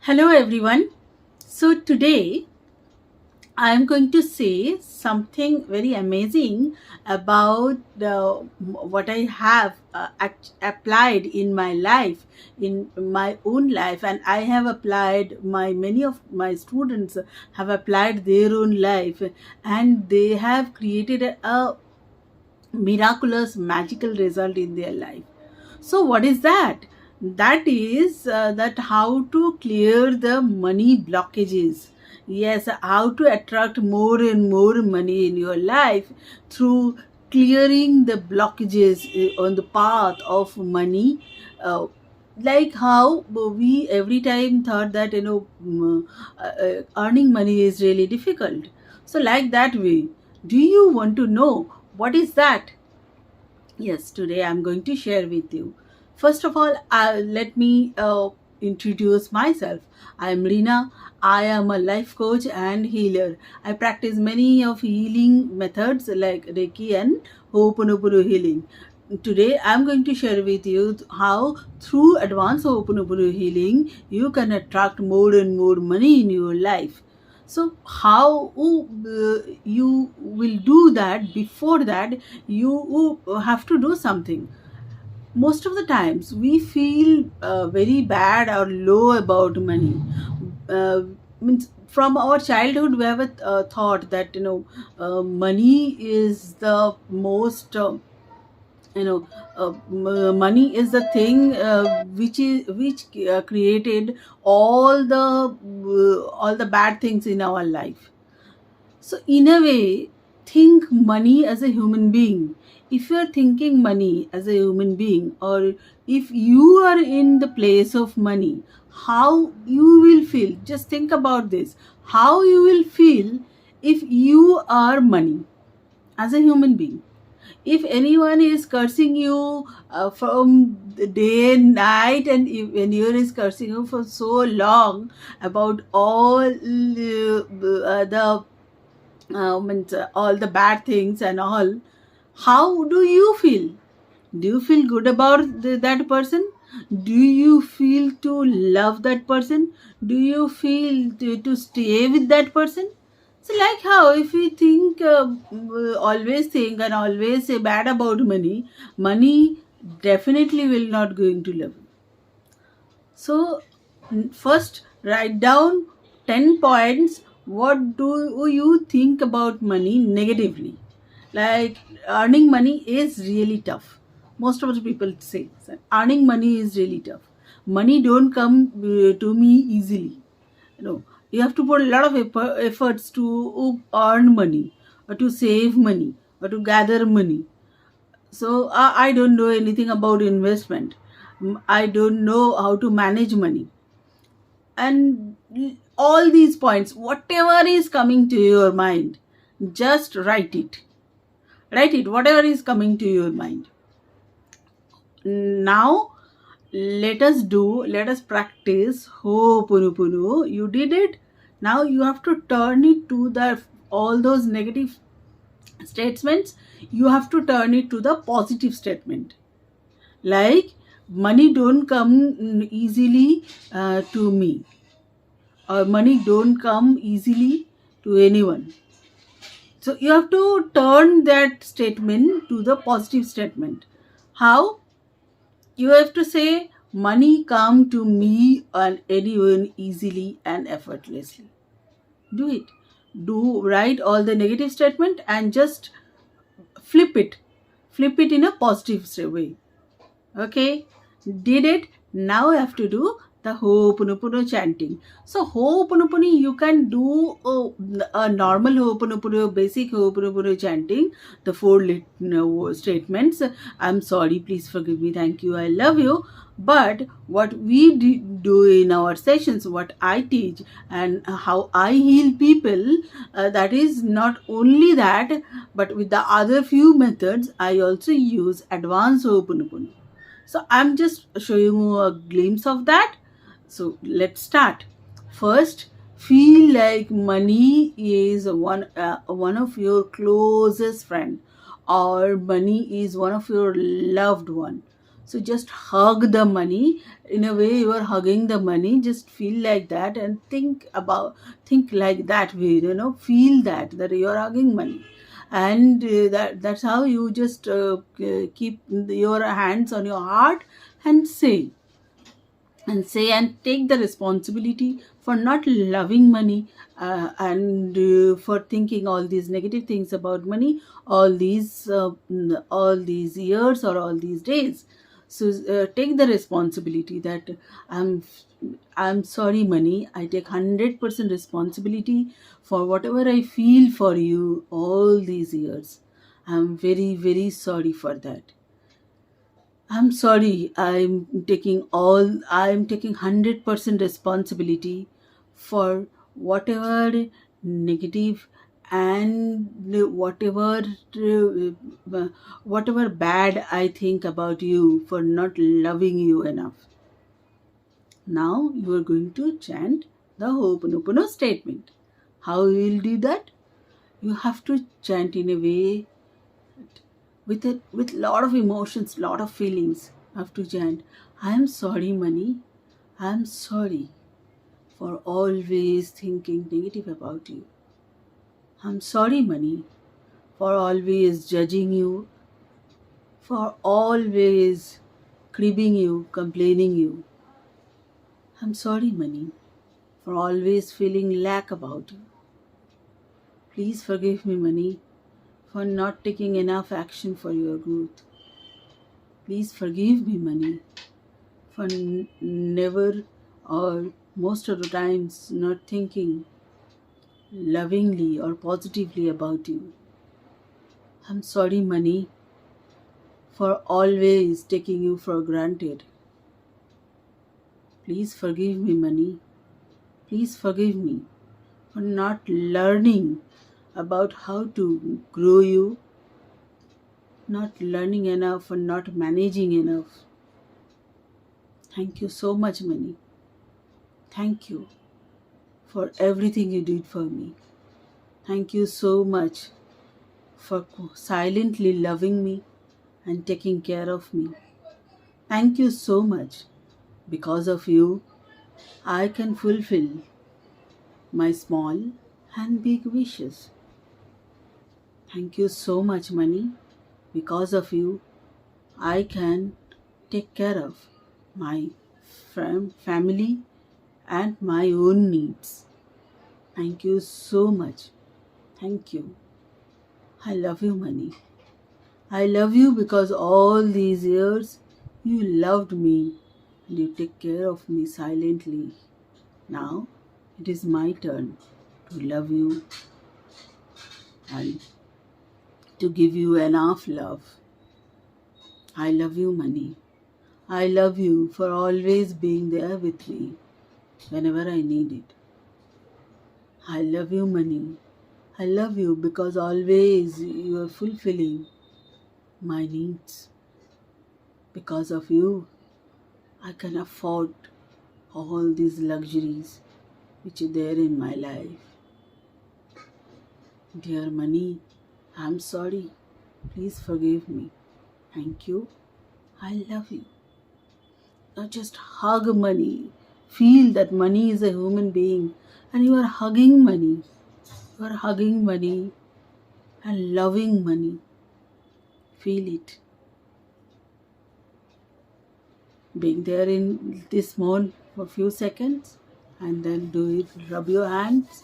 Hello everyone. So today I am going to say something very amazing about what I have applied in my life, in my own life, and I have applied. Many of my students have applied their own life, and they have created a miraculous, magical result in their life. So, what is that? That is that how to clear the money blockages. Yes, how to attract more and more money in your life through clearing the blockages on the path of money. Like how we every time thought that earning money is really difficult. So, like that way, do you want to know what is that? Yes, today I'm going to share with you. First of all, let me introduce myself. I am Rina. I am a life coach and healer. I practice many of healing methods like Reiki and Ho'oponopono healing. Today, I'm going to share with you how through advanced Ho'oponopono healing you can attract more and more money in your life. So how you will do that? Before that, you have to do something. Most of the times we feel very bad or low about money. Means from our childhood we have a thought that money is the most money is the thing which created all the bad things in our life. So, in a way, think money as a human being. If you are thinking money as a human being, or if you are in the place of money, how you will feel? Just think about this. How you will feel if you are money as a human being? If anyone is cursing you from the day and night, and if anyone is cursing you for so long about all the all the bad things and all, how do you feel? Do you feel good about that person? Do you feel to love that person? Do you feel to stay with that person? So, like how if we think, always think and always say bad about money, money definitely will not going to love you. So, first write down 10 points. What do you think about money negatively? Like earning money is really tough. Most of the people say earning money is really tough. Money don't come to me easily. You have to put a lot of efforts to earn money, or to save money, or to gather money. So I don't know anything about investment. I don't know how to manage money. And all these points, whatever is coming to your mind, just write it. Write it, whatever is coming to your mind. Now, let us practice Ho'oponopono. You did it. Now you have to turn it to the all those negative statements. You have to turn it to the positive statement. Like money don't come easily to me, or money don't come easily to anyone. So you have to turn that statement to the positive statement. How? You have to say money come to me and anyone easily and effortlessly. Do it. Do write all the negative statement and just flip it. Flip it in a positive way. Okay, did it. Now I have to do the Ho'oponopono chanting. So Ho'oponopono, you can do a normal Ho'oponopono, basic Ho'oponopono chanting, the four statements. I'm sorry, please forgive me, thank you, I love you. But what we do in our sessions, what I teach and how I heal people, that is not only that, but with the other few methods, I also use advanced Ho'oponopono. So I'm just showing you a glimpse of that. So let's start. First, feel like money is one of your closest friend, or money is one of your loved one. So just hug the money. In a way, you are hugging the money. Just feel like that and think like that way. Feel that you are hugging money, and that's how you just keep your hands on your heart and say and take the responsibility for not loving money, and for thinking all these negative things about money all these years or all these days. So take the responsibility that i'm I'm sorry money, I take 100% responsibility for whatever I feel for you all these years. I'm very, very sorry for that. I'm sorry. I'm taking 100% responsibility for whatever negative and whatever bad I think about you for not loving you enough. Now you are going to chant the Ho'oponopono statement. How you will do that? You have to chant in a way with lot of emotions, lot of feelings. Have to chant, I am sorry money, I am sorry for always thinking negative about you. I'm sorry money for always judging you, for always cribbing you, complaining you. I'm sorry money for always feeling lack about you. Please forgive me money for not taking enough action for your growth. Please forgive me money for never or most of the times not thinking lovingly or positively about you. I'm sorry, money, for always taking you for granted. Please forgive me, money. Please forgive me for not learning about how to grow you, not learning enough, or not managing enough. Thank you so much, money. Thank you for everything you did for me. Thank you so much for silently loving me and taking care of me. Thank you so much. Because of you, I can fulfill my small and big wishes. Thank you so much, money. Because of you, I can take care of my family and my own needs. Thank you so much. Thank you. I love you, money. I love you because all these years you loved me and you take care of me silently. Now it is my turn to love you and to give you enough love. I love you, money. I love you for always being there with me whenever I need it. I love you, money. I love you because always you are fulfilling my needs. Because of you, I can afford all these luxuries which are there in my life. Dear money, I'm sorry. Please forgive me. Thank you. I love you. Now just hug money. Feel that money is a human being and you are hugging money. You are hugging money and loving money. Feel it. Being there in this mode for a few seconds and then do it. Rub your hands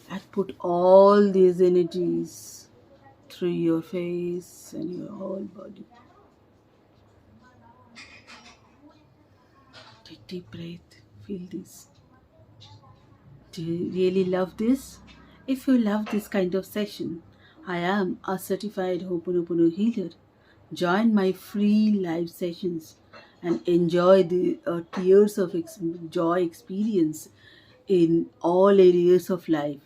and put all these energies through your face and your whole body. Take deep breath. Feel this. Do you really love this? If you love this kind of session, I am a certified Ho'oponopono healer. Join my free live sessions and enjoy the tears of joy experience in all areas of life.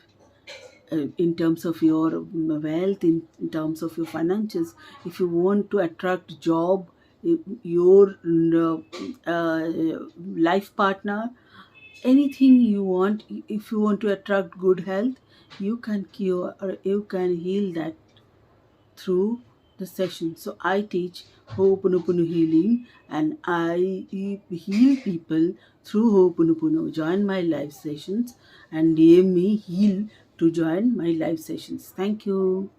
In terms of your wealth, in terms of your finances, if you want to attract job, your life partner, anything you want, if you want to attract good health, you can cure or you can heal that through the session. So I teach Ho'oponopono healing, and I heal people through Ho'oponopono. Join my live sessions and DM me heal to join my live sessions. Thank you.